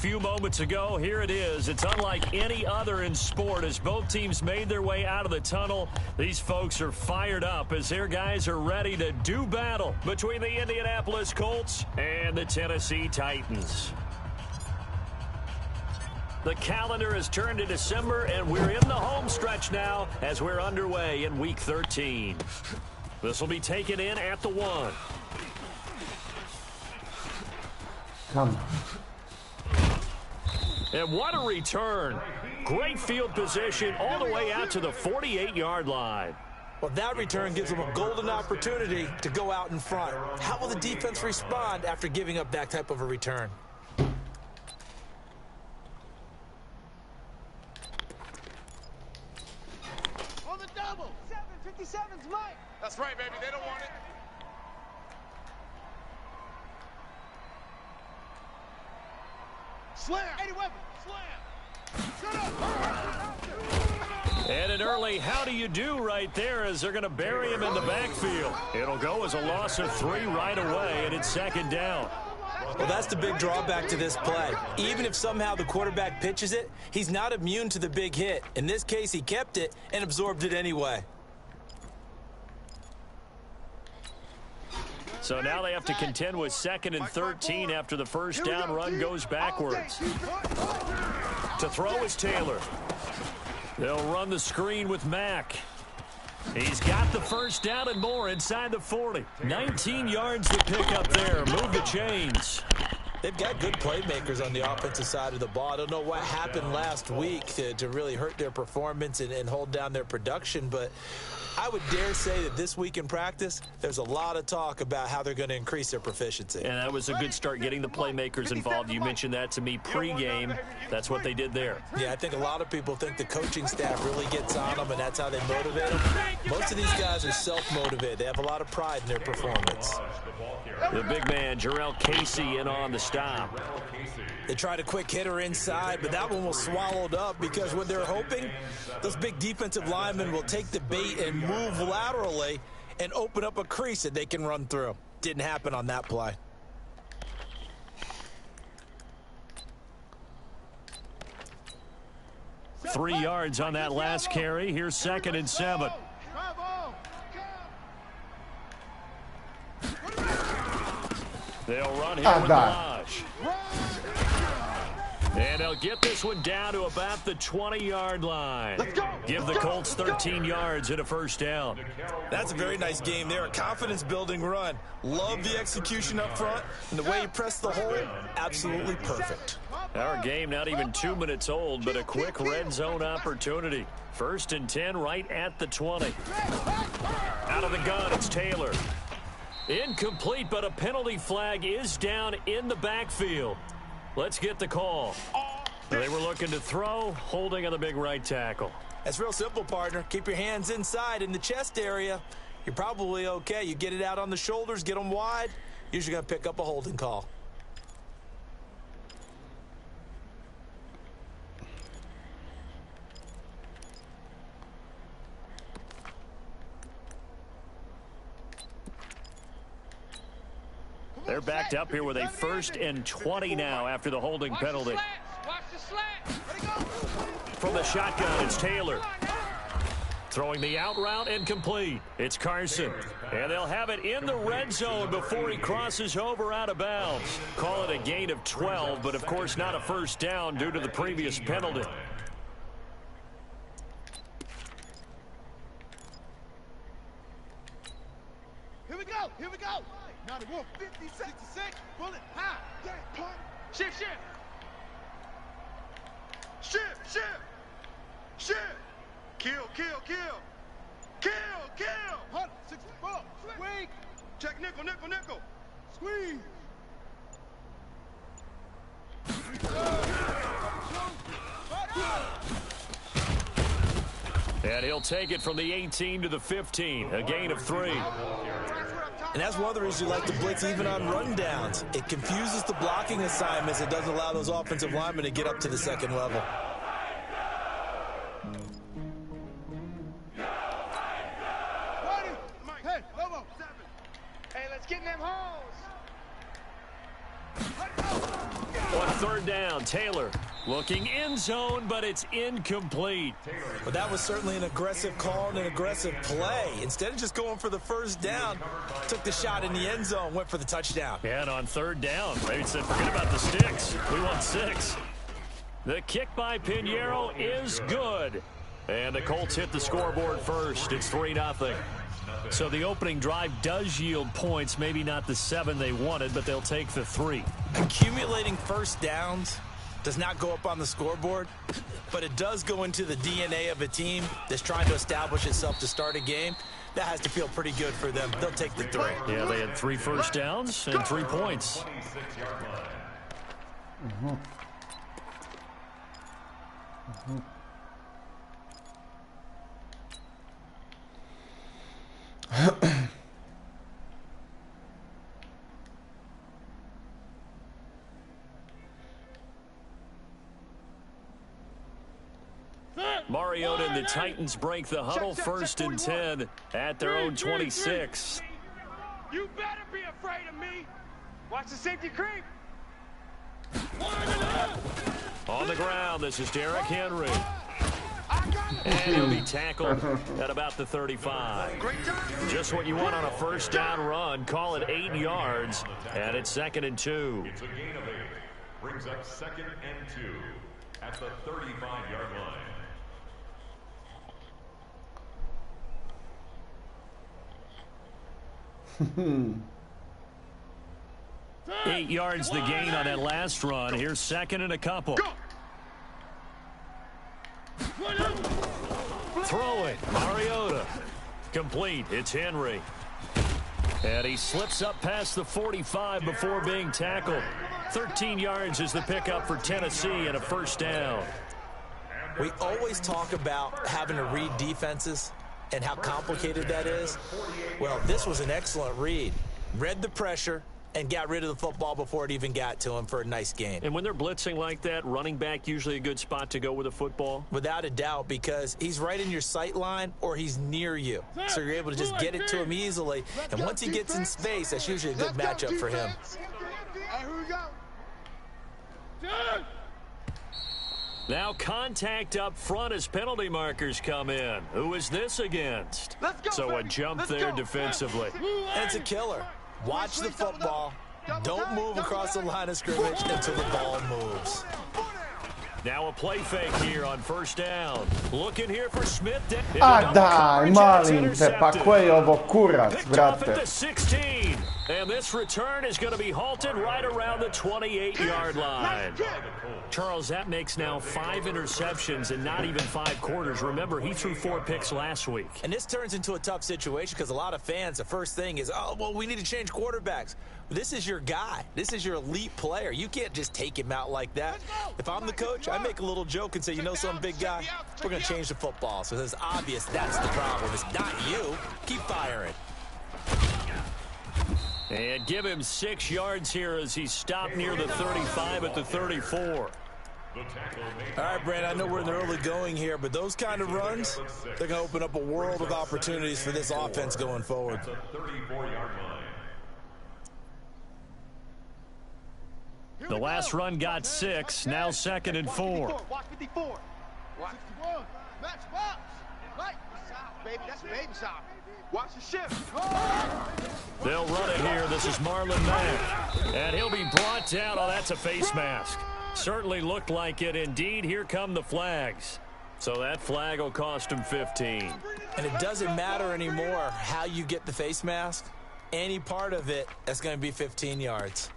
few moments ago. Here it is. It's unlike any other in sport as both teams made their way out of the tunnel. These folks are fired up as their guys are ready to do battle between the Indianapolis Colts and the Tennessee Titans. The calendar has turned to December, and we're in the home stretch now as we're underway in Week 13. This will be taken in at the 1. Come. And what a return. Great field position all the way out to the 48-yard line. Well, that return gives them a golden opportunity to go out in front. How will the defense respond after giving up that type of a return? On the double. 757's Mike. That's right, baby. They don't want it. Slam. 80 weapon. Slam. Shut up. And an early how do you do right there as they're going to bury him in the backfield. It'll go as a loss of 3 right away, and it's second down. Well, that's the big drawback to this play. Even if somehow the quarterback pitches it, he's not immune to the big hit. In this case, he kept it and absorbed it anyway. So now they have to contend with 2nd and 13 after the first down run goes backwards. To throw is Taylor. They'll run the screen with Mack. He's got the first down and more inside the 40. 19 yards to pick up there. Move the chains. They've got good playmakers on the offensive side of the ball. I don't know what happened last week to really hurt their performance and hold down their production, but I would dare say that this week in practice, there's a lot of talk about how they're going to increase their proficiency. And that was a good start getting the playmakers involved. You mentioned that to me pregame. That's what they did there. Yeah, I think a lot of people think the coaching staff really gets on them, and that's how they motivate them. Most of these guys are self-motivated. They have a lot of pride in their performance. The big man, Jarrell Casey, in on the stop. They tried a quick hitter inside, but that one was swallowed up because what they're hoping, those big defensive linemen will take the bait and move laterally and open up a crease that they can run through. Didn't happen on that play. Three yards on that last carry. Here's 2nd and 7. They'll run here with Lodge. And they'll get this one down to about the 20-yard line. Give the Colts 13 yards and a first down. That's a very nice game there. A confidence-building run. Love the execution up front. And the way he pressed the hole, absolutely perfect. Our game not even 2 minutes old, but a quick red zone opportunity. 1st and 10 right at the 20. Out of the gun, it's Taylor. Incomplete, but a penalty flag is down in the backfield. Let's get the call. They were looking to throw, holding on the big right tackle. That's real simple, partner. Keep your hands inside in the chest area. You're probably okay. You get it out on the shoulders, get them wide. Usually going to pick up a holding call. They're backed up here with a 1st and 20 now after the holding penalty. From the shotgun, it's Taylor. Throwing the out route and complete. It's Carson. And they'll have it in the red zone before he crosses over out of bounds. Call it a gain of 12, but of course not a first down due to the previous penalty. Here we go. Here we go. 91, 50, 66, bullet, high. Shift, shift. Shift, shift. Shift. Kill, kill, kill. Kill, kill. 164. Squeak. Check nickel, nickel, nickel. Squeeze. And he'll take it from the 18 to the 15, a gain of 3. And that's one of the reasons you like to blitz even on rundowns. It confuses the blocking assignments. It doesn't allow those offensive linemen to get up to the second level. Hey, let's get in them holes. On third down. Taylor looking end zone, but it's incomplete. Well, that was certainly an aggressive call and an aggressive play. Instead of just going for the first down, took the shot in the end zone, went for the touchdown. Yeah, and on third down, maybe said, forget about the sticks. We want 6. The kick by Pinheiro is good. And the Colts hit the scoreboard first. It's 3-0. So the opening drive does yield points, maybe not the 7 they wanted, but they'll take the 3. Accumulating first downs does not go up on the scoreboard, but it does go into the DNA of a team that's trying to establish itself to start a game. That has to feel pretty good for them. They'll take the 3. Yeah, they had 3 first downs and 3 points. Mariota and the Titans break the huddle, first and 10 at their own 26. You better be afraid of me. Watch the safety creep. On the ground, this is Derrick Henry. And he'll be tackled at about the 35. Just what you want on a first down run. Call it 8 yards, and it's 2nd and 2. It's a gain of 8. Brings up 2nd and 2 at the 35-yard line. 8 yards the gain on that last run. Here's 2nd and a couple. Throw it. Mariota. Complete. It's Henry. And he slips up past the 45 before being tackled. 13 yards is the pickup for Tennessee and a first down. We always talk about having to read defenses and how complicated that is. Well, this was an excellent read. Read the pressure and got rid of the football before it even got to him for a nice gain. And when they're blitzing like that, running back usually a good spot to go with a football? Without a doubt, because he's right in your sight line or he's near you. So you're able to just get it to him easily. And once he gets in space, that's usually a good matchup for him. Here we go. Now contact up front as penalty markers come in. Who is this against? Let's go, so baby. a jump Let's there go. defensively. And it's a killer. Watch the football. Don't move across the line of scrimmage until the ball moves. Now a play fake here on first down. Looking here for Smith. A daj, molim te, pa koji je ovo kurac, Picked off at brate? the 16. And this return is going to be halted right around the 28-yard line. Charles, that makes now 5 interceptions in not even 5 quarters. Remember, he threw 4 picks last week. And this turns into a tough situation because a lot of fans, the first thing is, oh, well, we need to change quarterbacks. This is your guy. This is your elite player. You can't just take him out like that. If I'm the coach, I make a little joke and say, you know some big guy, we're going to change the football. So it's obvious that's the problem. It's not you. Keep firing. And give him 6 yards here as he stopped near the 35 at the 34. All right, Brad, I know we're in the early going here, but those kind of runs, they're going to open up a world of opportunities for this offense going forward. That's a 34-yard line. The last run got 6, now 2nd and 4. Watch 54. Watch 61. Match box. Right. Baby, that's baby shot. Watch the shift. They'll run it here. This is Marlon Mack. And he'll be brought down. Oh, that's a face mask. Certainly looked like it. Indeed, here come the flags. So that flag will cost him 15. And it doesn't matter anymore how you get the face mask. Any part of it, that's going to be 15 yards.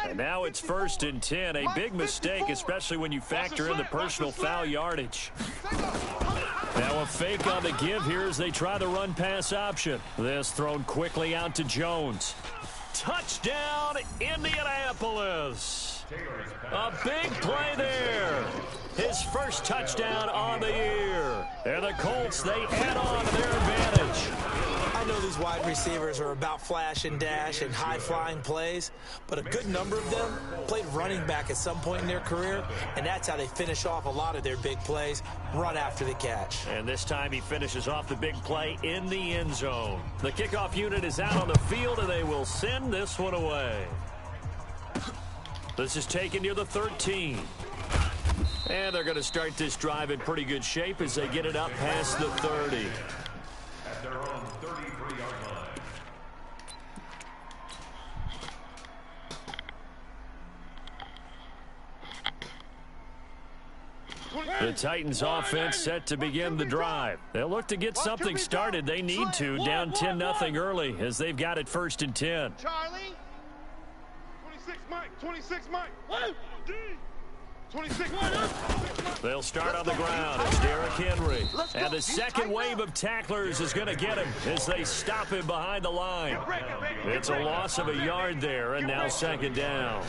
And now it's 1st and 10. A big mistake, especially when you factor in the personal foul yardage. Now a fake on the give here as they try the run-pass option. This thrown quickly out to Jones. Touchdown, Indianapolis. A big play there. his first touchdown on the year. And the Colts, they add on to their advantage. I know these wide receivers are about flash and dash and high-flying plays, but a good number of them played running back at some point in their career, and that's how they finish off a lot of their big plays, run after the catch. And this time he finishes off the big play in the end zone. The kickoff unit is out on the field, and they will send this one away. This is taken near the 13. And they're going to start this drive in pretty good shape as they get it up past the 30. At their own 33-yard line. The Titans offense set to begin the drive. They'll look to get something started. They need to, down 10-0 early as they've got it 1st and 10. Charlie. 26 Mike. 26 Mike. 26 Mike. They'll start on the ground. It's Derrick Henry. And the second wave of tacklers is going to get him as they stop him behind the line. It's a loss of a yard there, and now 2nd down.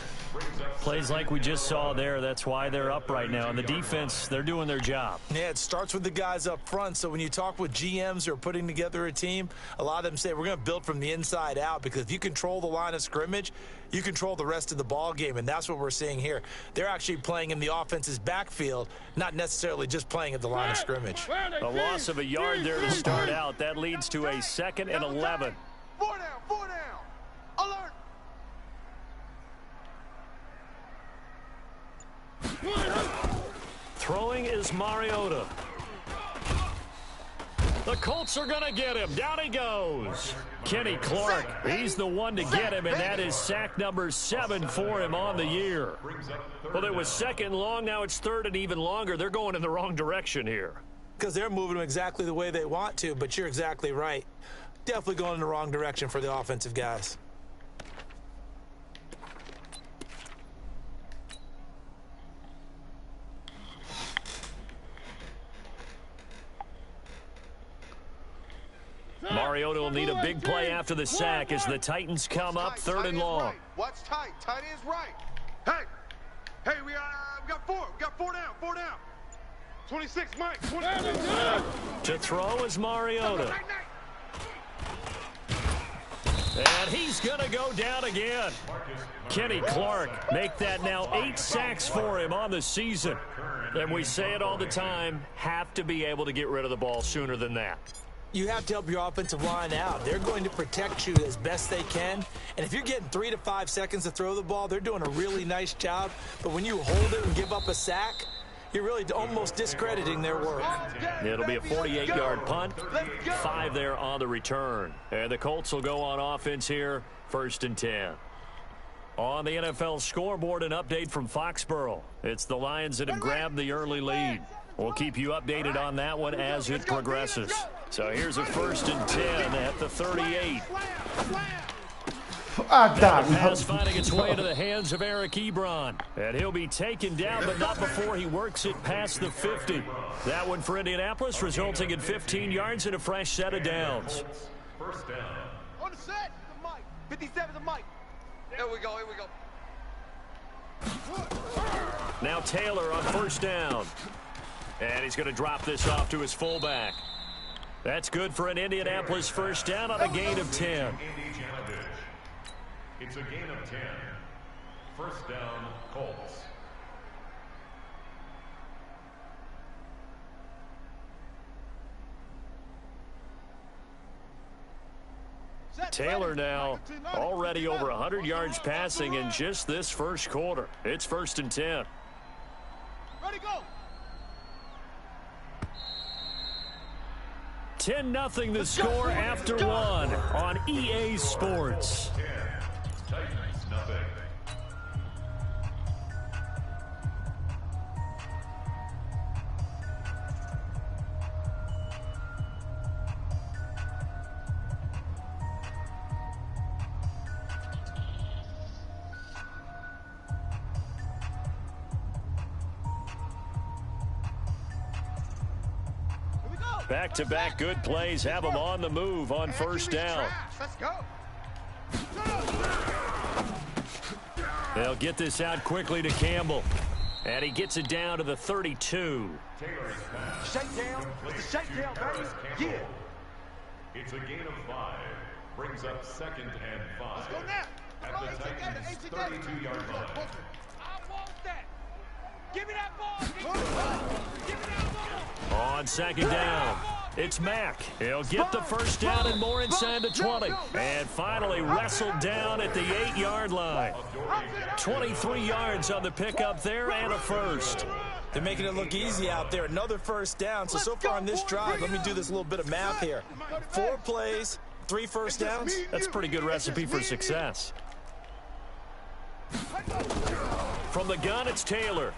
Plays like we just saw there. That's why they're up right now. And the defense, they're doing their job. Yeah, it starts with the guys up front. So when you talk with GMs who are putting together a team, a lot of them say we're going to build from the inside out, because if you control the line of scrimmage, you control the rest of the ball game, and that's what we're seeing here. They're actually playing in the offense's backfield, not necessarily just playing at the line of scrimmage. A loss of a yard there to start out. That leads to a 2nd and 11. 4 down, 4 down. Alert. Throwing is Mariota. The Colts are going to get him. Down he goes. Kenny Clark, he's the one to get him, and that is sack number 7 for him on the year. Well, it was 2nd long. Now it's 3rd and even longer. They're going in the wrong direction here. Because they're moving them exactly the way they want to, but you're exactly right. Definitely going in the wrong direction for the offensive guys. Mariota will need a big play after the sack as the Titans come up 3rd and long. Right. Watch tight. Tight ends right. Hey, we got 4. We got 4 down. 4 down. 26 Mike. 26. To throw is Mariota. And he's going to go down again. Kenny Clark make that now 8 sacks for him on the season. And we say it all the time, have to be able to get rid of the ball sooner than that. You have to help your offensive line out. They're going to protect you as best they can. And if you're getting 3 to 5 seconds to throw the ball, they're doing a really nice job. But when you hold it and give up a sack, you're really almost discrediting their work. It'll be a 48-yard punt, 5 there on the return. And the Colts will go on offense here, 1st and 10. On the NFL scoreboard, an update from Foxborough. It's the Lions that have grabbed the early lead. We'll keep you updated on that one as it progresses. So here's a 1st and 10 at the 38. The pass finding its way into the hands of Eric Ebron. And he'll be taken down, but not before he works it past the 50. That one for Indianapolis, resulting in 15 yards and a fresh set of downs. 1st down. On the set, the Mike. 57 the Mike. Here we go. Now Taylor on 1st down. And he's going to drop this off to his fullback. That's good for an Indianapolis 1st down on a gain of 10. It's a gain of 10. 1st down, Colts. Taylor now already over 100 yards passing in just this first quarter. It's 1st and 10. Ready, go. 10-0 the score after 1 on EA Sports. 10. Titans, nothing. Back-to-back good plays have them on the move on 1st down. Let's go. They'll get this out quickly to Campbell. And he gets it down to the 32. Shakedown. It's a shakedown, baby. Yeah. It's a gain of 5. Brings up 2nd and 5. Let's go now. At the Titans' 32-yard line. I want that. Give me that ball. Give me that ball. On 2nd down, it's Mack. He'll get the first down and more inside the 20. And finally wrestled down at the 8-yard line. 23 yards on the pickup there and a first. They're making it look easy out there. Another first down. So far on this drive, let me do this little bit of math here. 4 plays, 3 first downs. That's a pretty good recipe for success. From the gun, it's Taylor.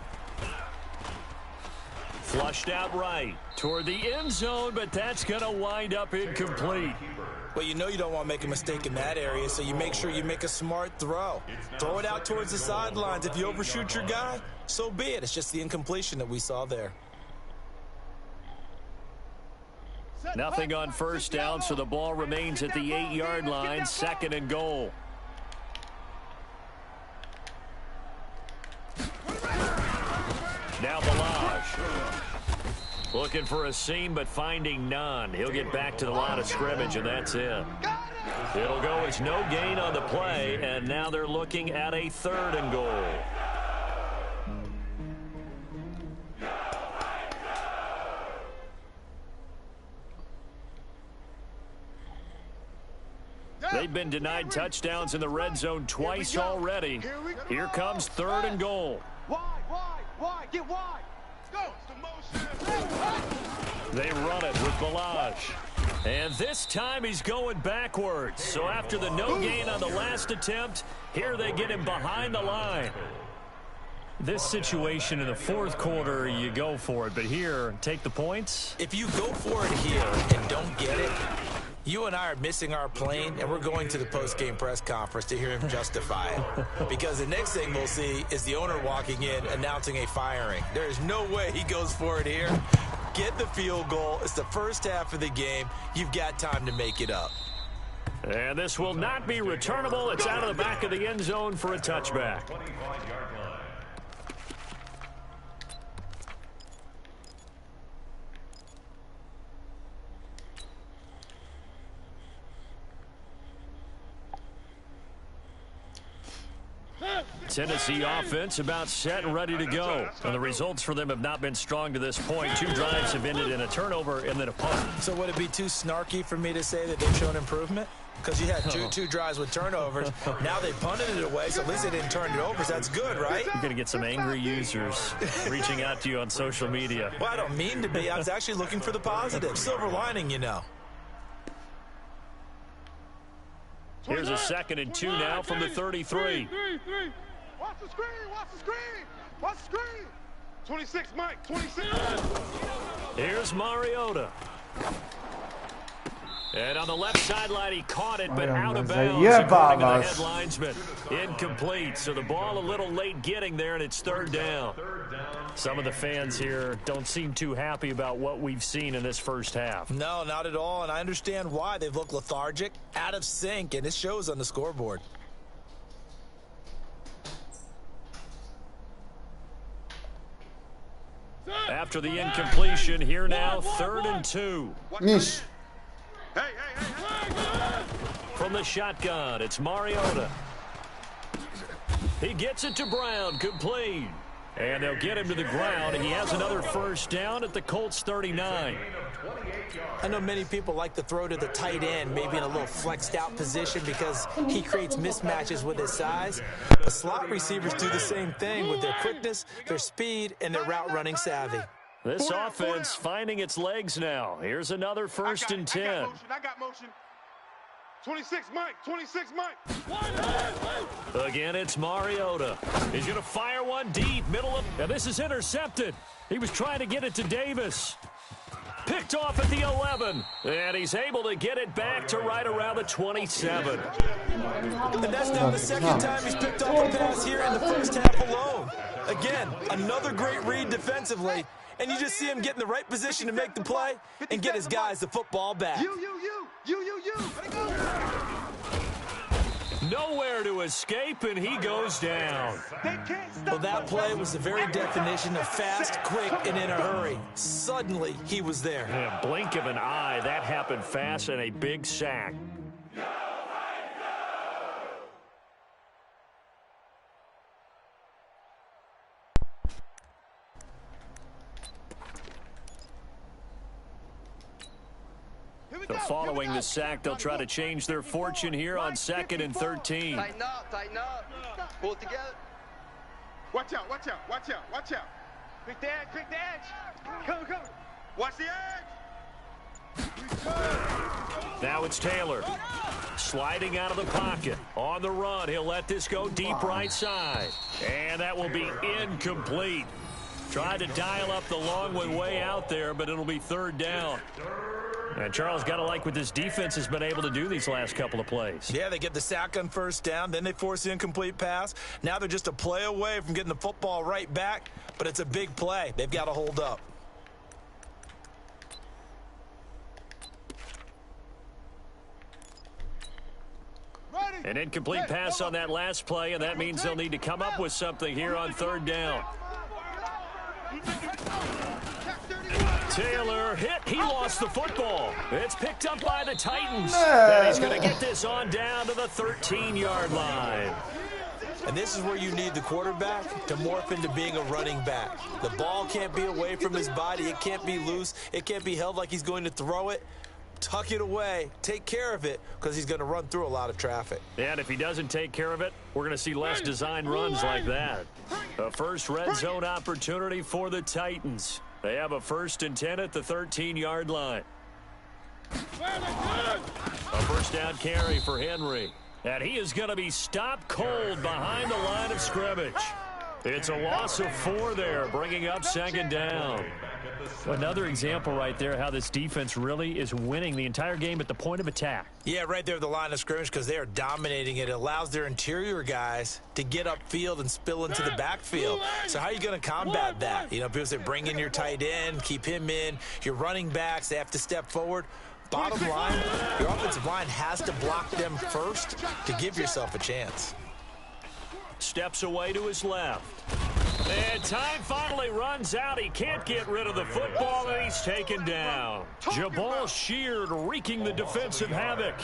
Flushed out right toward the end zone, but that's going to wind up incomplete. Well, you know you don't want to make a mistake in that area, so you make sure you make a smart throw. Throw it out towards the sidelines. If you overshoot your guy, so be it. It's just the incompletion that we saw there. Nothing on first down, so the ball remains at the 8-yard line, 2nd and goal. Now Balaj. Looking for a seam, but finding none. He'll get back to the line of scrimmage, and that's it. It'll go as no gain on the play, and now they're looking at a 3rd and goal. They've been denied touchdowns in the red zone twice already. Here comes 3rd and goal. Wide, get wide. Go. They run it with Balaj. And this time he's going backwards. So after the no gain on the last attempt, here they get him behind the line. This situation in the 4th quarter, you go for it. But here, take the points. If you go for it here and don't get it, you and I are missing our plane, and we're going to the post-game press conference to hear him justify it. Because the next thing we'll see is the owner walking in announcing a firing. There is no way he goes for it here. Get the field goal. It's the first half of the game. You've got time to make it up. And this will not be returnable. It's out of the back of the end zone for a touchback. Tennessee offense about set and ready to go. And the results for them have not been strong to this point. 2 drives have ended in a turnover and then a punt. So would it be too snarky for me to say that they've shown improvement? Because you had two drives with turnovers. Now they punted it away, so at least they didn't turn it over. So that's good, right? You're going to get some angry users reaching out to you on social media. Well, I don't mean to be. I was actually looking for the positive. Silver lining, you know. Here's a 2nd and 2 now from the 33. Watch the screen, watch the screen, watch the screen. 26, Mike, 26. Here's Mariota. And on the left sideline, he caught it, but out of bounds, according to the head linesman. Incomplete, so the ball a little late getting there, and it's 3rd down. Some of the fans here don't seem too happy about what we've seen in this first half. No, not at all, and I understand why. They've looked lethargic, out of sync, and it shows on the scoreboard. After the incompletion, here now, 3rd and 2. Nish. Hey. From the shotgun, it's Mariota. He gets it to Brown, complete. And they'll get him to the ground, and he has another first down at the Colts 39. I know many people like to throw to the tight end, maybe in a little flexed out position because he creates mismatches with his size. The slot receivers do the same thing with their quickness, their speed, and their route running savvy. This offense finding its legs now. Here's another 1st and 10. I got motion. 26, Mike. 26, Mike. Again, it's Mariota. He's going to fire one deep, middle of... And this is intercepted. He was trying to get it to Davis. Picked off at the 11. And he's able to get it back to right around the 27. And that's now the 2nd time he's picked off a pass here in the first half alone. Again, another great read defensively. And you just see him get in the right position to make the play and get his guys the football back. You. Let it go. Nowhere to escape, and he goes down. Well, that play was the very definition of fast, quick, and in a hurry. Suddenly, he was there. In a blink of an eye, that happened fast, and a big sack. So following the sack, they'll try to change their fortune here on 2nd and 13. Tighten up, tighten up. Pull it together. Watch out, watch out, watch out, watch out. Pick the edge, pick the edge. Come, come. Watch the edge. Now it's Taylor. Sliding out of the pocket. On the run, he'll let this go deep right side. And that will be incomplete. Tried to dial up the long one way out there, but it'll be 3rd down. And Charles, got to like what this defense has been able to do these last couple of plays. Yeah, they get the sack on 1st down, then they force the incomplete pass. Now they're just a play away from getting the football right back, but it's a big play. They've got to hold up. An incomplete pass on that last play, and that means they'll need to come up with something here on 3rd down. Taylor hit. He lost the football. It's picked up by the Titans. And he's going to get this on down to the 13-yard line. And this is where you need the quarterback to morph into being a running back. The ball can't be away from his body. It can't be loose. It can't be held like he's going to throw it. Tuck it away. Take care of it because he's going to run through a lot of traffic. And if he doesn't take care of it, we're going to see less design runs like that. A first red zone opportunity for the Titans. They have a 1st and 10 at the 13-yard line. A first down carry for Henry. And he is going to be stopped cold behind the line of scrimmage. It's a loss of 4 there, bringing up 2nd down. Another example right there how this defense really is winning the entire game at the point of attack. Yeah, right there at the line of scrimmage because they are dominating it. It allows their interior guys to get upfield and spill into the backfield. So how are you going to combat that? You know, people say bring in your tight end, keep him in. Your running backs, they have to step forward. Bottom line, your offensive line has to block them first to give yourself a chance. Steps away to his left. And time finally runs out. He can't get rid of the football, and he's taken down. Jabal Sheard wreaking the defensive havoc.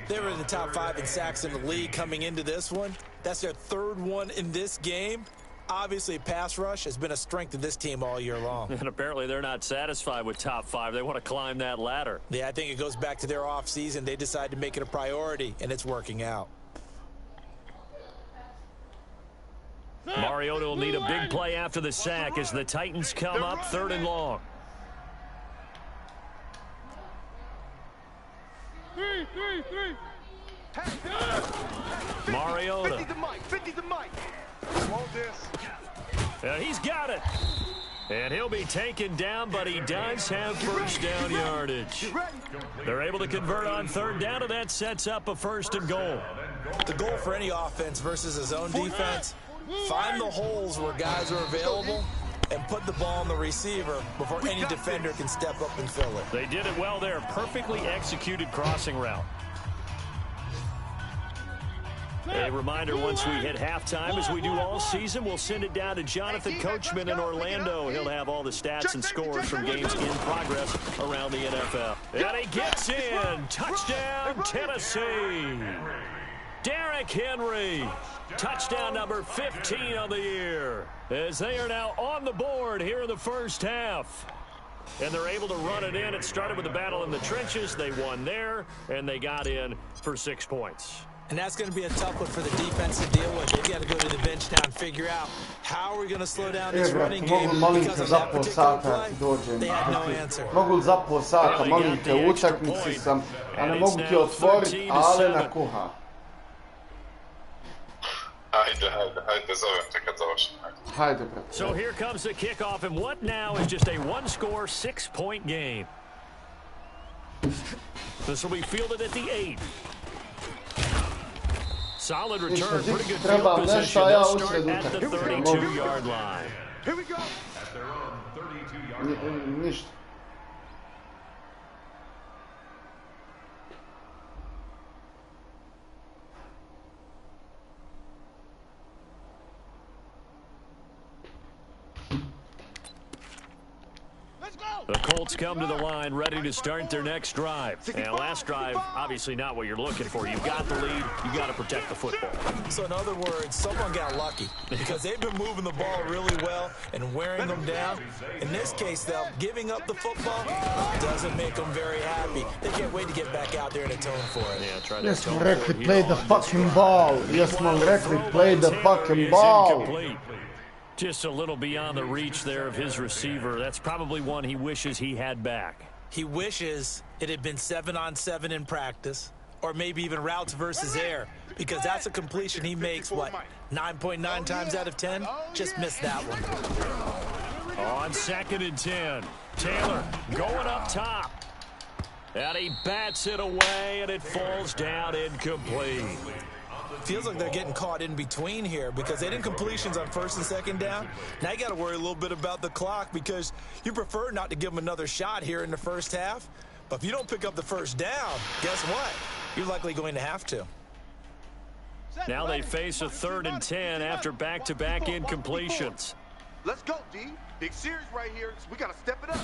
They were in the top 5 in sacks in the league coming into this one. That's their 3rd one in this game. Obviously, pass rush has been a strength of this team all year long. And apparently they're not satisfied with top 5. They want to climb that ladder. Yeah, I think it goes back to their offseason. They decided to make it a priority, and it's working out. Mariota will need a big play after the sack as the Titans come up 3rd and long. Mariota. 50 the mic. Hold this. And he's got it. And he'll be taken down, but he does have first down yardage. They're able to convert on 3rd down, and that sets up a 1st and goal. The goal for any offense versus a zone defense, find the holes where guys are available and put the ball on the receiver before any defender can step up and fill it. They did it well there. Perfectly executed crossing route. A reminder, once we hit halftime, as we do all season, we'll send it down to Jonathan Coachman in Orlando. He'll have all the stats and scores from games in progress around the NFL. And he gets in. Touchdown, Tennessee. Derrick Henry. Touchdown number 15 on the year. As they are now on the board here in the first half. And they're able to run it in. It started with a battle in the trenches. They won there, and they got in for 6 points. And that's going to be a tough one for the defense to deal with. They've got to go to the bench now and figure out how are we going to slow down this running game. Because of that particular play, they had no answer. Mogu za pol sata, molim te, u utakmici sam, a ne mogu ti otvoriti, ale na kuha. Hajde, zovem te kad završim. Hajde, brate. So here comes the kickoff, and what now is just a one-score, 6-point game. This will be fielded at the 8. Solid return, pretty good field position. They'll start at the 32-yard line. Here we go. At their own 32-yard line. Ništa. The Colts come to the line ready to start their next drive. And last drive, obviously not what you're looking for. You've got the lead. You've got to protect the football. So in other words, someone got lucky because they've been moving the ball really well and wearing them down. In this case, though, giving up the football doesn't make them very happy. They can't wait to get back out there and atone for it. Yeah, try to Jesmo rekli, play the fucking ball. Jesmo rekli, play the fucking ball. Just a little beyond the reach there of his receiver. That's probably one he wishes he had back. He wishes it had been 7-on-7 in practice, or maybe even routes versus air, because that's a completion he makes, what, 9.9 times out of 10? Just missed that one. On 2nd and 10, Taylor going up top. And he bats it away, and it falls down incomplete. Feels like they're getting caught in between here because they didn't completions on 1st and 2nd down. Now you got to worry a little bit about the clock because you prefer not to give them another shot here in the first half. But if you don't pick up the first down, guess what? You're likely going to have to. Now they face a 3rd and 10 after back-to-back incompletions. Let's go, D. Big series right here. We got to step it up.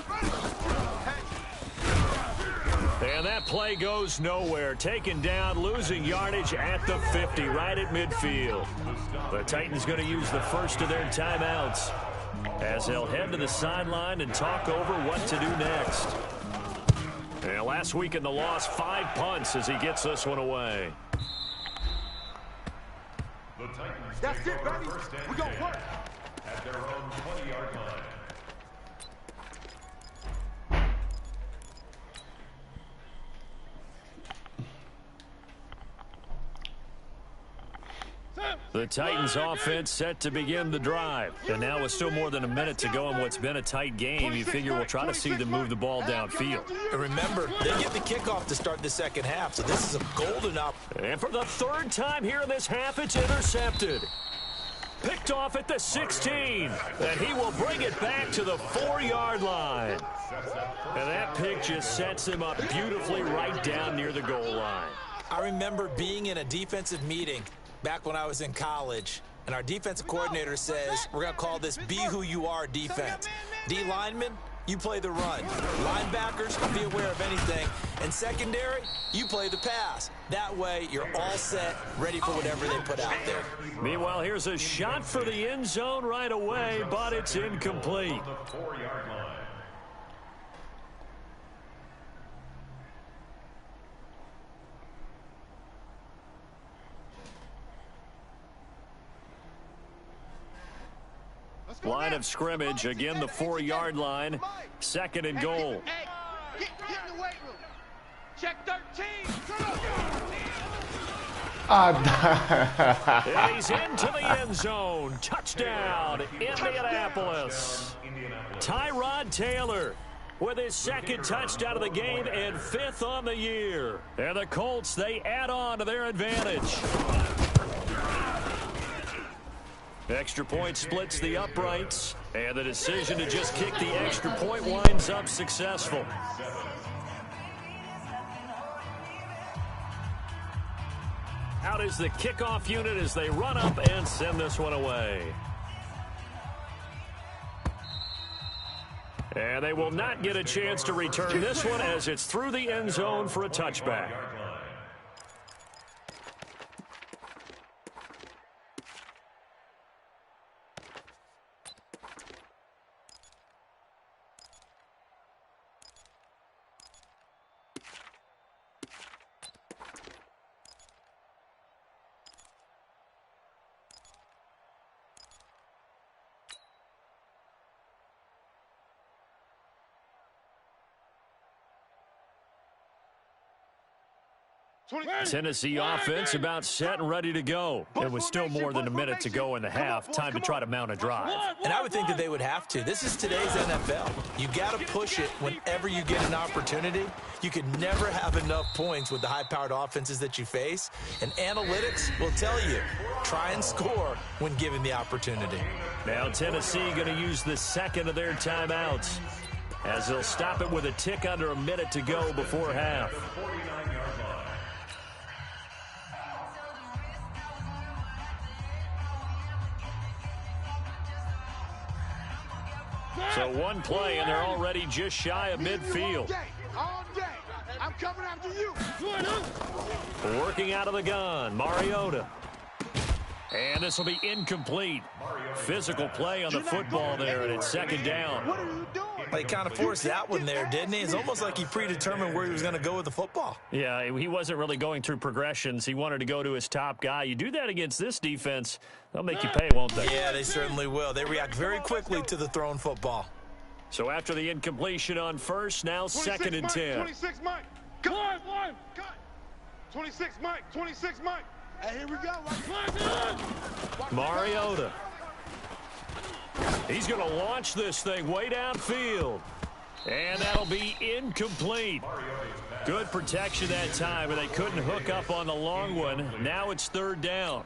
And that play goes nowhere. Taken down, losing yardage at the 50, right at midfield. The Titans going to use the first of their timeouts as they'll head to the sideline and talk over what to do next. And last week in the loss, 5 punts as he gets this one away. The Titans That's take it, over baby. first and We gonna 10 work. at their own 20-yard line. The Titans offense set to begin the drive. And now with still more than a minute to go in what's been a tight game, you figure we'll try to see them move the ball downfield. And remember, they get the kickoff to start the second half, so this is a golden opportunity. And for the 3rd time here in this half, it's intercepted. Picked off at the 16. And he will bring it back to the 4-yard line. And that pick just sets him up beautifully right down near the goal line. I remember being in a defensive meeting back when I was in college, and our defensive coordinator says, we're going to call this Be Who You Are defense. D linemen, you play the run. Linebackers, be aware of anything. And secondary, you play the pass. That way, you're all set, ready for whatever they put out there. Meanwhile, here's a shot for the end zone right away, but it's incomplete. On the 4-yard line. Line of scrimmage, again the 4-yard line, 2nd and goal. Hey, get in the weight room. Check 13. And he's into the end zone. Touchdown, Indianapolis. Tyrod Taylor with his 2nd touchdown of the game and 5th on the year. And the Colts, they add on to their advantage. Extra point splits the uprights, and the decision to just kick the extra point winds up successful. Out is the kickoff unit as they run up and send this one away. And they will not get a chance to return this one as it's through the end zone for a touchback. Tennessee offense about set and ready to go. And with still more than a minute to go in the half, time to try to mount a drive. And I would think that they would have to. This is today's NFL. You got to push it whenever you get an opportunity. You can never have enough points with the high-powered offenses that you face. And analytics will tell you, try and score when given the opportunity. Now Tennessee going to use the 2nd of their timeouts as they'll stop it with a tick under a minute to go before half. So one play, and they're already just shy of midfield. All day. I'm coming after you. Working out of the gun, Mariota. And this will be incomplete. Physical play on the football there, and it's second down. What are you doing? He kind of forced that one there, didn't he? It's almost like he predetermined where he was going to go with the football. Yeah, he wasn't really going through progressions. He wanted to go to his top guy. You do that against this defense, they'll make you pay, won't they? Yeah, they certainly will. They react very quickly to the thrown football. So after the incompletion on first, now second and 10. 26 Mike. Come on. Cut. 26 Mike. 26 Mike. Hey, here we go. Mariota. He's going to launch this thing way downfield. And that'll be incomplete. Good protection that time, but they couldn't hook up on the long one. Now it's third down.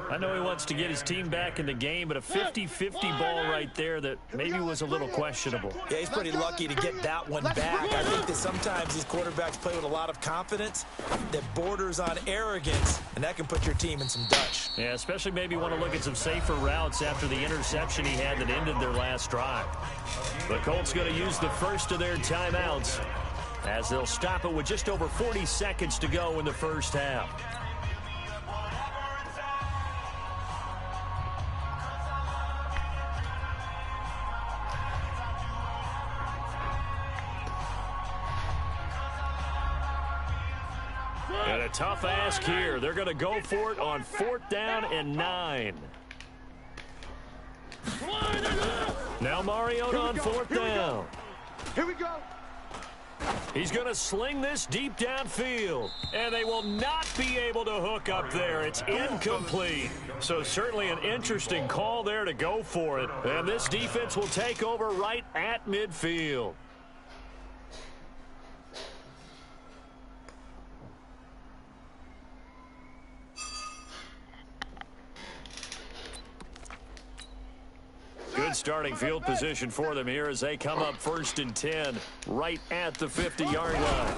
I know he wants to get his team back in the game, but a 50-50 ball right there that maybe was a little questionable. Yeah, he's pretty lucky to get that one back. I think that sometimes these quarterbacks play with a lot of confidence that borders on arrogance, and that can put your team in some Dutch. Yeah, especially maybe want to look at some safer routes after the interception he had that ended their last drive. The Colts going to use the first of their timeouts as they'll stop it with just over 40 seconds to go in the first half. And a tough ask here. They're going to go for it on 4th down and 9. Now Mariota on 4th down. Here we go. He's going to sling this deep downfield, and they will not be able to hook up there. It's incomplete. So certainly an interesting call there to go for it. And this defense will take over right at midfield. Good starting field position for them here as they come up 1st and 10 right at the 50-yard line.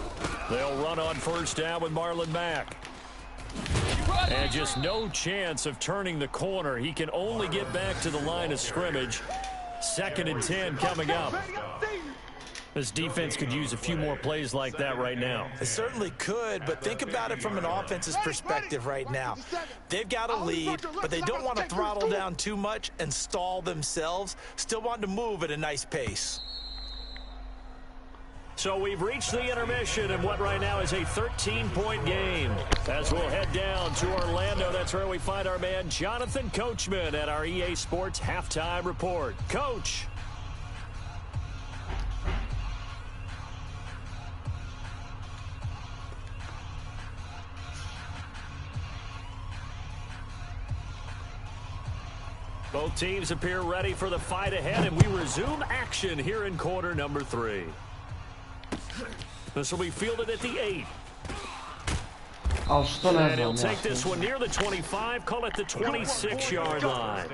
They'll run on 1st down with Marlon Mack. And just no chance of turning the corner. He can only get back to the line of scrimmage. 2nd and 10 coming up. This defense could use a few more plays like that right now. It certainly could, but think about it from an offense's perspective right now. They've got a lead, but they don't want to throttle down too much and stall themselves. Still want to move at a nice pace. So we've reached the intermission in what right now is a 13-point game. As we'll head down to Orlando, that's where we find our man Jonathan Coachman at our EA Sports Halftime Report. Coach. Both teams appear ready for the fight ahead, and we resume action here in quarter number 3. This will be fielded at the 8. And he'll take this one near the 25, call it the 26-yard line.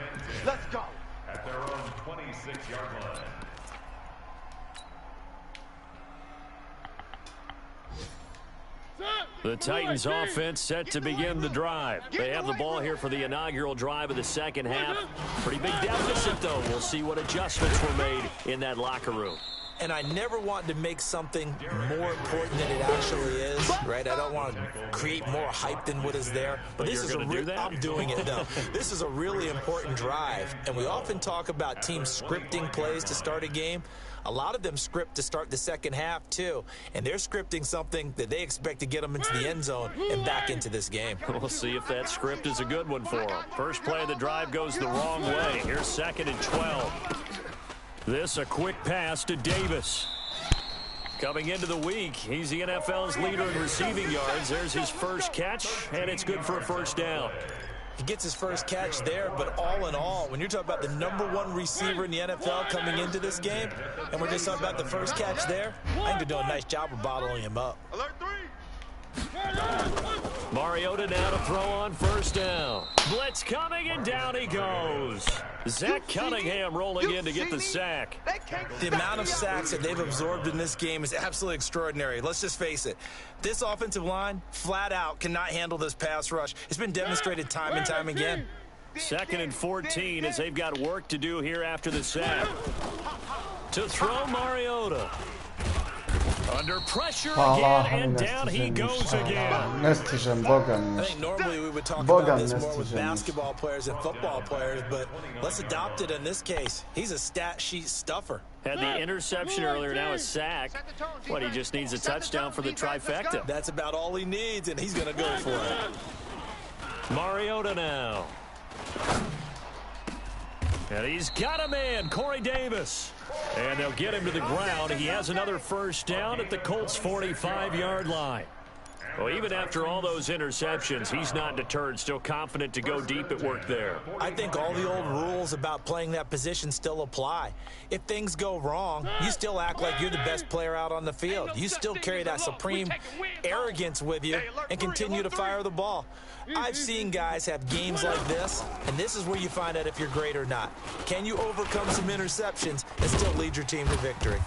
Let's go. At their own 26-yard line. The Titans offense set to begin the drive. They have the ball here for the inaugural drive of the second half. Pretty big deficit, though. We'll see what adjustments were made in that locker room. And I never want to make something more important than it actually is, right? I don't want to create more hype than what is there. But this is a do that? I'm doing it, though. This is a really important drive. And we often talk about teams scripting plays to start a game. A lot of them script to start the second half, too. And they're scripting something that they expect to get them into the end zone and back into this game. We'll see if that script is a good one for them. First play of the drive goes the wrong way. Here's 2nd and 12. This a quick pass to Davis. Coming into the week, he's the NFL's leader in receiving yards. There's his first catch, and it's good for a first down. He gets his first catch there, but all in all, when you're talking about the #1 receiver in the NFL coming into this game, and we're just talking about the first catch there, I think they're doing a nice job of bottling him up. Alert 3. Mariota now to throw on first down. Blitz coming, and down he goes. Zach Cunningham rolling in to get the sack. The amount of sacks that they've absorbed in this game is absolutely extraordinary. Let's just face it. This offensive line, flat out, cannot handle this pass rush. It's been demonstrated time and time again. 2nd and 14 as they've got work to do here after the sack. To throw Mariota. Under pressure again, and down he goes again. Ne stižem, Boga mi. I think normally we would talk about this more with basketball players and football players, but let's adopt it in this case. He's a stat sheet stuffer. Had the interception earlier, now a sack. What, he just needs a touchdown for the trifecta. That's about all he needs, and he's going to go for it. Mariota now. And he's got a man, Corey Davis. And they'll get him to the ground. He has another first down at the Colts' 45-yard line. Well, even after all those interceptions, he's not deterred, still confident to go deep at work there. I think all the old rules about playing that position still apply. If things go wrong, you still act like you're the best player out on the field. You still carry that supreme arrogance with you and continue to fire the ball. I've seen guys have games like this, and this is where you find out if you're great or not. Can you overcome some interceptions and still lead your team to victory?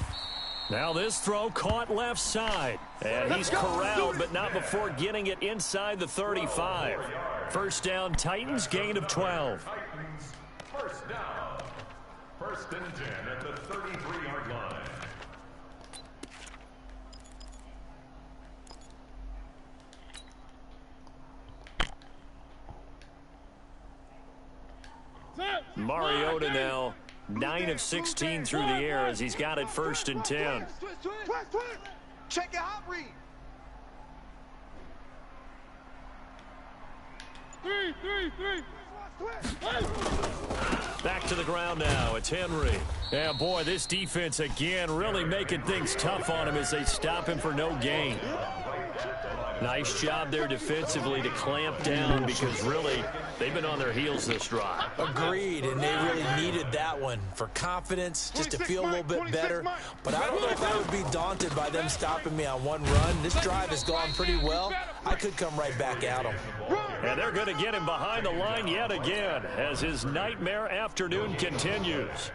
Now this throw caught left side. And he's corralled, but not before getting it inside the 35. First down, Titans, gain of 12. First down. 1st and 10 at the 33-yard line. Mariota now 9 of 16 through the air as he's got it 1st and 10. Check your hot read. Three. Back to the ground now. It's Henry. Yeah, boy, this defense again really making things tough on him as they stop him for no gain. Nice job there defensively to clamp down because really they've been on their heels this drive. Agreed, and they really needed that one for confidence, just to feel a little bit better. But I don't know if I would be daunted by them stopping me on one run. This drive has gone pretty well. I could come right back at them. And they're going to get him behind the line yet again as his nightmare afternoon continues.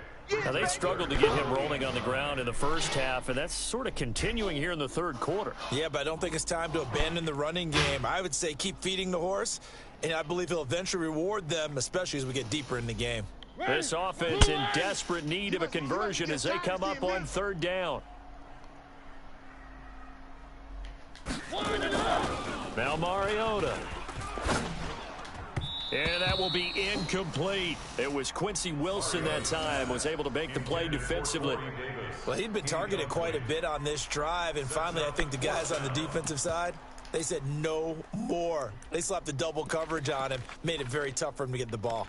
Now, they struggled to get him rolling on the ground in the first half, and that's sort of continuing here in the third quarter. Yeah, but I don't think it's time to abandon the running game. I would say keep feeding the horse, and I believe he'll eventually reward them, especially as we get deeper in the game. This offense in desperate need of a conversion as they come up on 3rd down. Now Mariota. And that will be incomplete. It was Quincy Wilson that time, was able to make the play defensively. Well, he'd been targeted quite a bit on this drive, and finally I think the guys on the defensive side, they said no more. They slapped the double coverage on him, made it very tough for him to get the ball.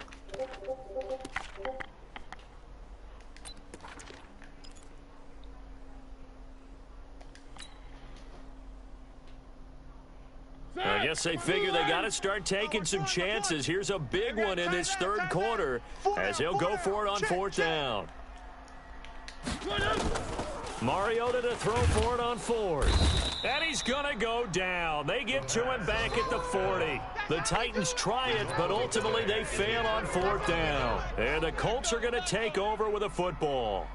I guess they figure they got to start taking some chances. Here's a big one in this third quarter as he'll go for it on 4th down. Mariota to throw for it on 4th. And he's going to go down. They get to him back at the 40. The Titans try it, but ultimately they fail on 4th down. And the Colts are going to take over with a football.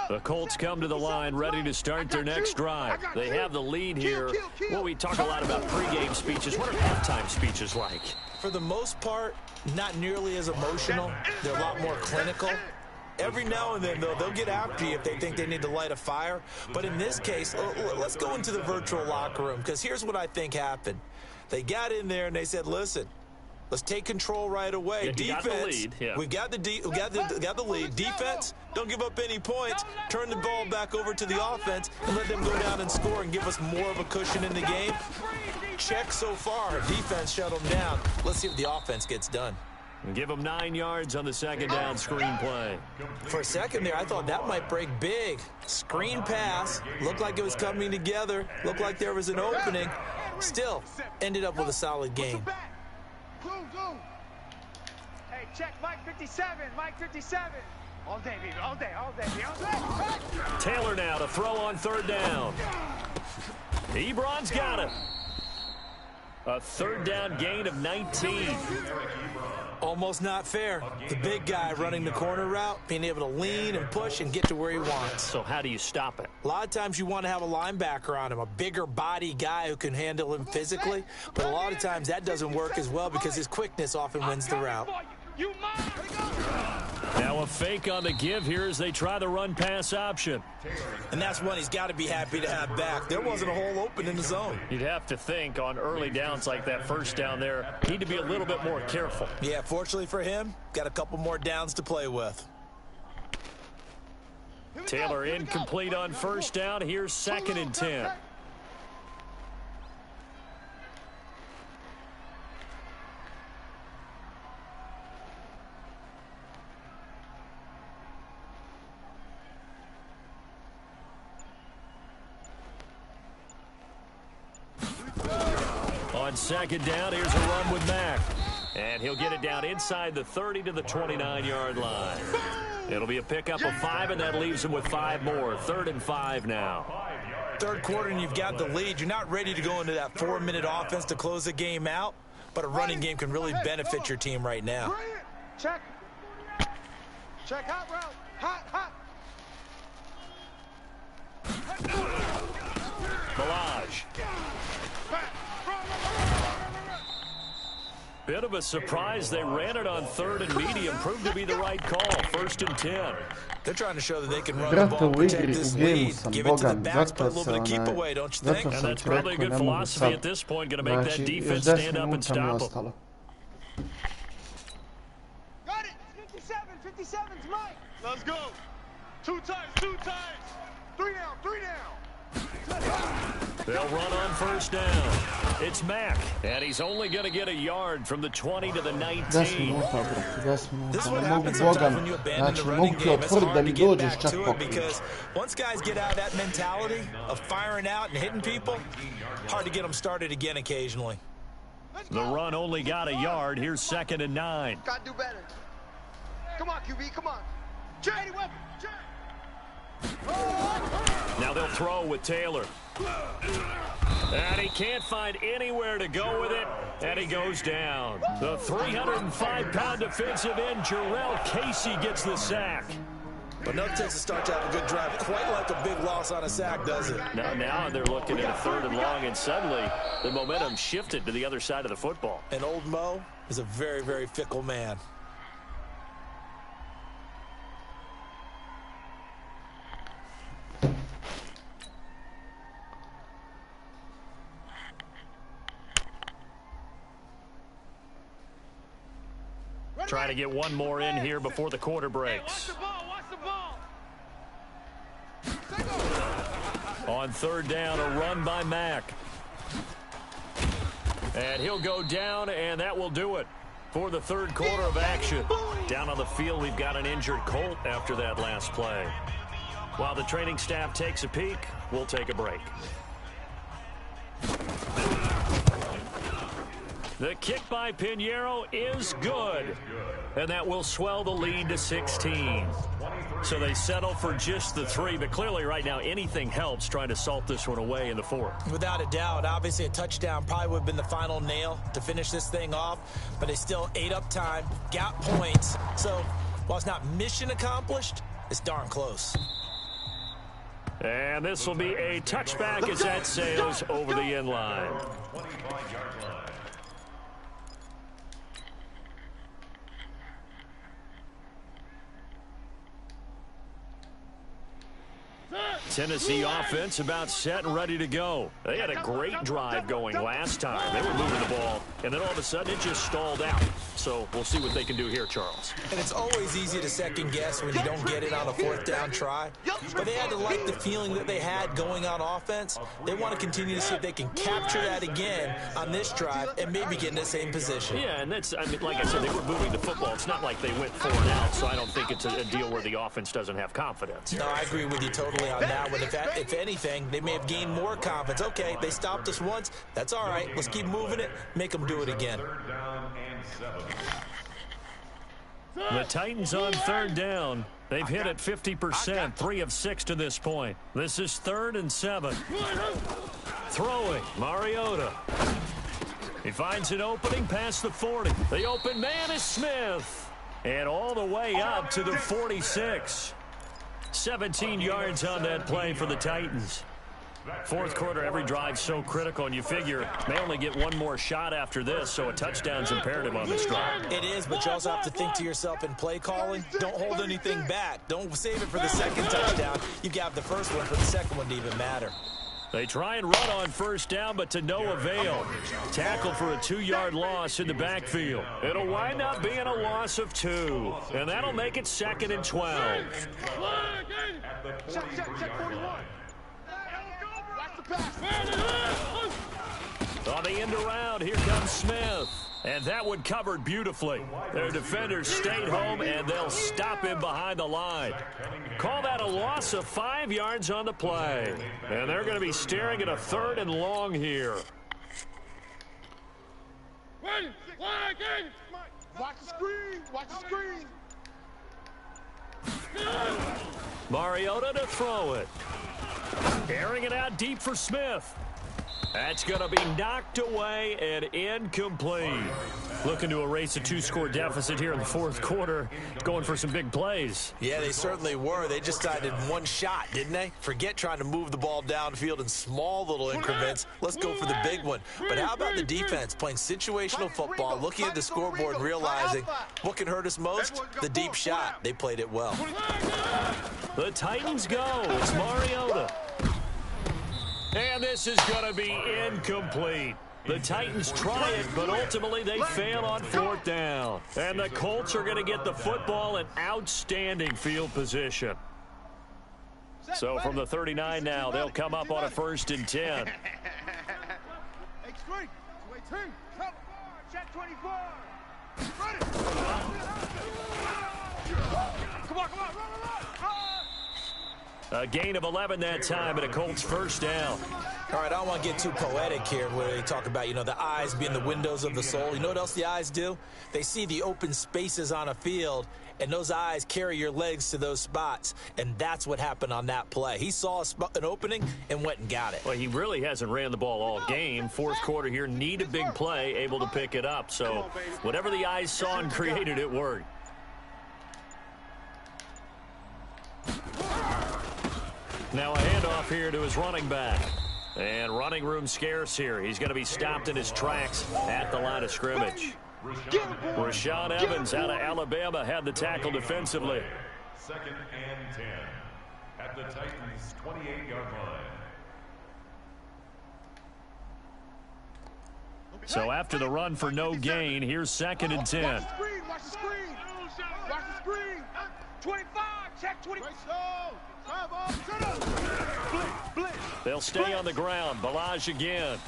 The Colts come to the line ready to start their next drive. They have the lead here. Well, we talk a lot about pregame speeches. What are halftime speeches like? For the most part, not nearly as emotional. They're a lot more clinical. Every now and then, though, they'll get after you if they think they need to light a fire. But in this case, let's go into the virtual locker room, because here's what I think happened. They got in there and they said, listen, let's take control right away. Yeah, defense, got the lead. Yeah. we got the lead. Defense, don't give up any points. Turn the ball back over to the offense and let them go down and score and give us more of a cushion in the game. Check so far. Defense shut them down. Let's see if the offense gets done. Give them 9 yards on the 2nd down screenplay. For a second there, I thought that might break big. Screen pass. Looked like it was coming together. Looked like there was an opening. Still, ended up with a solid game. Hey, check Mike 57. Mike 57. All day, baby. All day, baby. All day. Taylor now to throw on 3rd down. Ebron's got it. A 3rd down gain of 19. Almost not fair. The big guy running the corner route, being able to lean and push and get to where he wants. So how do you stop it? A lot of times you want to have a linebacker on him, a bigger body guy who can handle him physically, but a lot of times that doesn't work as well because his quickness often wins the route. Now a fake on the give here as they try the run-pass option. And that's one he's got to be happy to have back. There wasn't a hole open in the zone. You'd have to think on early downs like that first down there, need to be a little bit more careful. Yeah, fortunately for him, got a couple more downs to play with. Taylor incomplete on first down. Here's 2nd and 10. On 2nd down, here's a run with Mack. And he'll get it down inside the 30 to the 29-yard line. It'll be a pickup of 5, and that leaves him with 5 more. 3rd and 5 now. Third quarter, and you've got the lead. You're not ready to go into that 4-minute offense to close the game out, but a running game can really benefit your team right now. Check. Check, hot route. Hot. Balaj. Bit of a surprise. They ran it on 3rd and medium. Proved to be the right call. 1st and 10. They're trying to show that they can run the ball, protect this lead, give it to the backs, but a little bit of keep away, don't you think? And that's probably a good philosophy at this point. Going to make that defense stand up and stop them. Got it. 57's Mike. Let's go. 2 times. 3 down. They'll run on first down. It's Mack, and he's only going to get a yard from the 20 to the 19. This is what happens sometimes when you abandon the running game. It's hard to get back to it because once guys get out of that mentality of firing out and hitting people, hard to get them started again occasionally. The run only got a yard. Here's 2nd and 9. Got to do better. Come on, QB, come on. Check. Now they'll throw with Taylor. And he can't find anywhere to go with it, and he goes down. The 305-pound defensive end, Jarrell Casey, gets the sack. But no takes a start to have a good drive, quite like a big loss on a sack, does it? Now they're looking at a 3rd and long, and suddenly the momentum shifted to the other side of the football. And old Mo is a very, very fickle man. Trying to get one more in here before the quarter breaks. Watch the ball. On 3rd down, a run by Mack. And he'll go down, and that will do it for the 3rd quarter of action. Down on the field, we've got an injured Colt after that last play. While the training staff takes a peek, we'll take a break. The kick by Pinheiro is good, and that will swell the lead to 16. So they settle for just the 3, but clearly right now anything helps trying to salt this one away in the 4th. Without a doubt, obviously a touchdown probably would have been the final nail to finish this thing off, but they still ate up time, got points. So while it's not mission accomplished, it's darn close. And this will be a touchback as that sails over the end line. 25-yard line. Tennessee offense about set and ready to go. They had a great drive going last time. They were moving the ball, and then all of a sudden it just stalled out. So we'll see what they can do here, Charles. And it's always easy to second guess when you don't get it on a 4th down try. But they had to like the feeling that they had going on offense. They want to continue to see if they can capture that again on this drive and maybe get in the same position. Yeah, and that's, I mean, like I said, they were moving the football. It's not like they went 4 and out, so I don't think it's a deal where the offense doesn't have confidence. No, I agree with you totally on that one. If anything, they may have gained more confidence. Okay, they stopped us once. That's all right. Let's keep moving it. Make them do it again. 3rd down and 7. The Titans on 3rd down. They've hit it 50%, 3 of 6 to this point. This is 3rd and 7. Throwing, Mariota. He finds an opening past the 40. The open man is Smith. And all the way up to the 46. 17 yards on that play for the Titans. Fourth quarter, every drive so critical, and you figure may only get one more shot after this, so a touchdown's imperative on this drive. It is, but you also have to think to yourself in play calling, don't hold anything back. Don't save it for the second touchdown. You got the first one for the second one to even matter. They try and run on first down, but to no avail. Tackled for a 2-yard loss in the backfield. It'll wind up being a loss of 2, and that'll make it 2nd and 12. Check 41. On the end around, here comes Smith. And that one covered beautifully. Their defenders stayed home, and they'll stop him behind the line. Call that a loss of 5 yards on the play. And they're going to be staring at a 3rd and long here. Watch the screen. Watch the screen. Mariota to throw it. Airing it out deep for Smith. That's going to be knocked away and incomplete. Looking to erase a 2-score deficit here in the fourth quarter. Going for some big plays. Yeah, they certainly were. They just decided one shot, didn't they? Forget trying to move the ball downfield in small little increments. Let's go for the big one. But how about the defense playing situational football, looking at the scoreboard and realizing what can hurt us most? The deep shot. They played it well. The Titans go. It's Mariota. And this is going to be incomplete. The Titans try it, but ultimately they fail on 4th down. And the Colts are going to get the football in outstanding field position. So from the 39 now, they'll come up on a 1st and 10. Check 24. Come on, run. A gain of 11 that time, and a Colts 1st down. All right, I don't want to get too poetic here where they talk about, the eyes being the windows of the soul. You know what else the eyes do? They see the open spaces on a field, and those eyes carry your legs to those spots, and that's what happened on that play. He saw an opening and went and got it. Well, he really hasn't ran the ball all game. Fourth quarter here, need a big play, able to pick it up. So whatever the eyes saw and created, it worked. Now a handoff here to his running back. And running room scarce here. He's going to be stopped in his tracks at the line of scrimmage. Rashaan Evans out of Alabama had the tackle defensively. 2nd and 10 at the Titans' 28-yard line. So after the run for no gain, here's 2nd and 10. Watch the screen. 25. Check 25. They'll stay on the ground. Balaj again.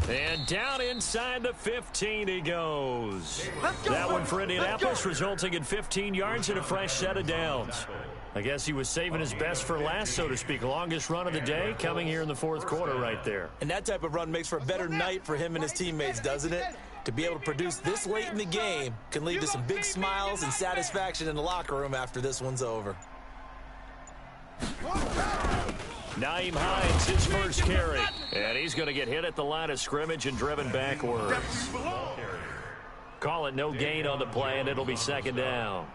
And down inside the 15 he goes. That one for Indianapolis, resulting in 15 yards and a fresh set of downs. I guess he was saving his best for last, so to speak. Longest run of the day coming here in the fourth quarter right there. And that type of run makes for a better night for him and his teammates, doesn't it? To be able to produce this late in the game can lead to some big smiles and satisfaction in the locker room after this one's over. Nyheim Hines, his first carry. And he's going to get hit at the line of scrimmage and driven backwards. Call it no gain on the play, and it'll be 2nd down.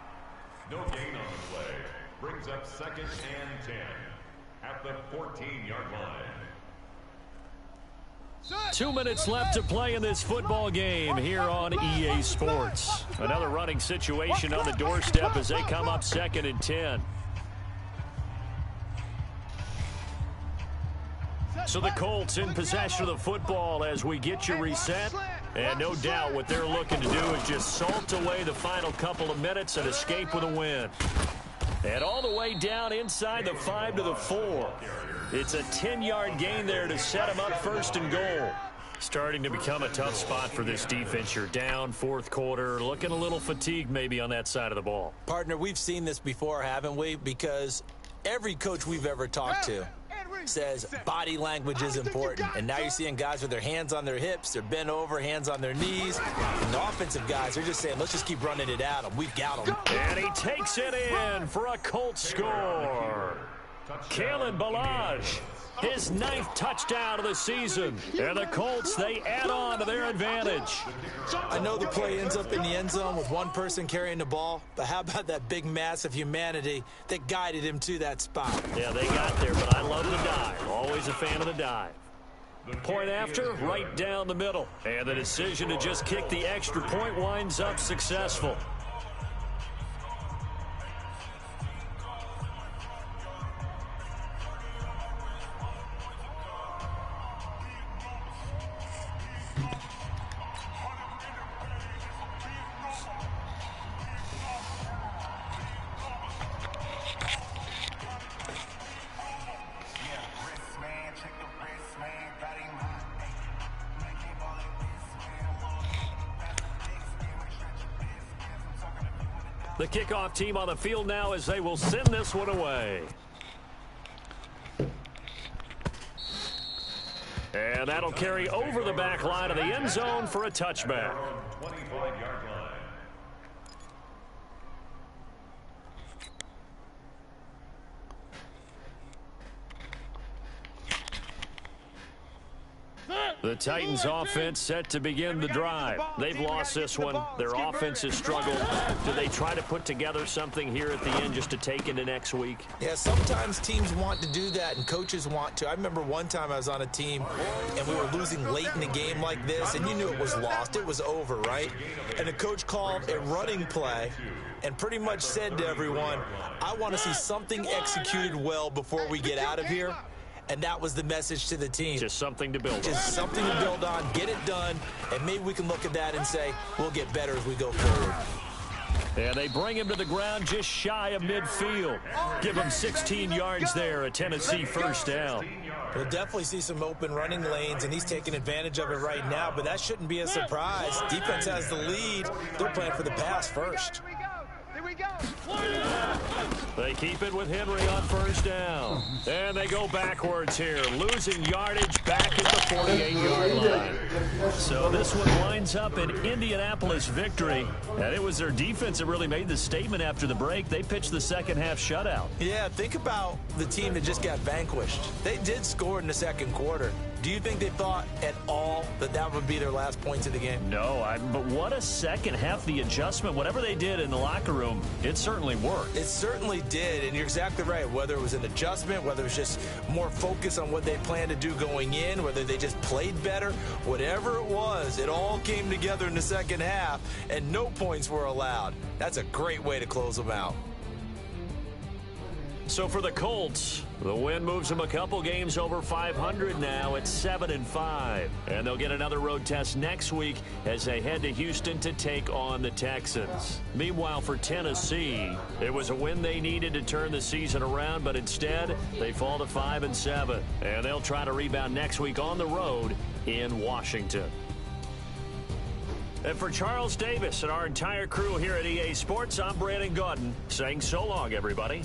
No gain on the play. Brings up 2nd and 10 at the 14-yard line. 2 minutes left to play in this football game here on EA Sports. Another running situation on the doorstep as they come up 2nd and 10. So the Colts in possession of the football as we get you reset. And no doubt what they're looking to do is just salt away the final couple of minutes and escape with a win. And all the way down inside the 5 to the 4. It's a 10-yard gain there to set them up 1st and goal. Starting to become a tough spot for this defense. You're down fourth quarter, looking a little fatigued maybe on that side of the ball. Partner, we've seen this before, haven't we? Because every coach we've ever talked to says body language is important. And now you're seeing guys with their hands on their hips, they're bent over, hands on their knees. And the offensive guys are just saying, let's just keep running it at them. We've got them. And he takes it in for a Colts score. Kalen Balaj. His 9th touchdown of the season. And the Colts, they add on to their advantage. I know the play ends up in the end zone with one person carrying the ball, but how about that big mass of humanity that guided him to that spot? Yeah, they got there, but I love the dive. Always a fan of the dive. Point after, right down the middle. And the decision to just kick the extra point winds up successful. The kickoff team on the field now as they will send this one away. And that'll carry over the back line of the end zone for a touchback. 25-yard line. The Titans offense set to begin the drive. They've lost this one. Their offense has struggled. Do they try to put together something here at the end just to take into next week? Yeah, sometimes teams want to do that and coaches want to. I remember one time I was on a team and we were losing late in the game like this, and you knew it was lost. It was over, right? And the coach called a running play and pretty much said to everyone, I want to see something executed well before we get out of here. And that was the message to the team. Just something to build on. Just something to build on, get it done, and maybe we can look at that and say, we'll get better as we go forward. And they bring him to the ground just shy of midfield. Give him 16 yards there, a Tennessee first down. We'll definitely see some open running lanes, and he's taking advantage of it right now, but that shouldn't be a surprise. Defense has the lead. They're playing for the pass first. Here we go. They keep it with Henry on first down. And they go backwards here, losing yardage back at the 48-yard line. So this one winds up an Indianapolis victory. And it was their defense that really made the statement after the break. They pitched the second half shutout. Yeah, think about the team that just got vanquished. They did score in the second quarter. Do you think they thought at all that that would be their last points of the game? No, but what a second half. The adjustment, whatever they did in the locker room, it certainly worked. It certainly did, and you're exactly right. Whether it was an adjustment, whether it was just more focus on what they planned to do going in, whether they just played better, whatever it was, it all came together in the second half, and no points were allowed. That's a great way to close them out. So for the Colts, the win moves them a couple games over 500 now at 7-5. And they'll get another road test next week as they head to Houston to take on the Texans. Meanwhile, for Tennessee, it was a win they needed to turn the season around, but instead they fall to 5-7. And they'll try to rebound next week on the road in Washington. And for Charles Davis and our entire crew here at EA Sports, I'm Brandon Gaudin saying so long, everybody.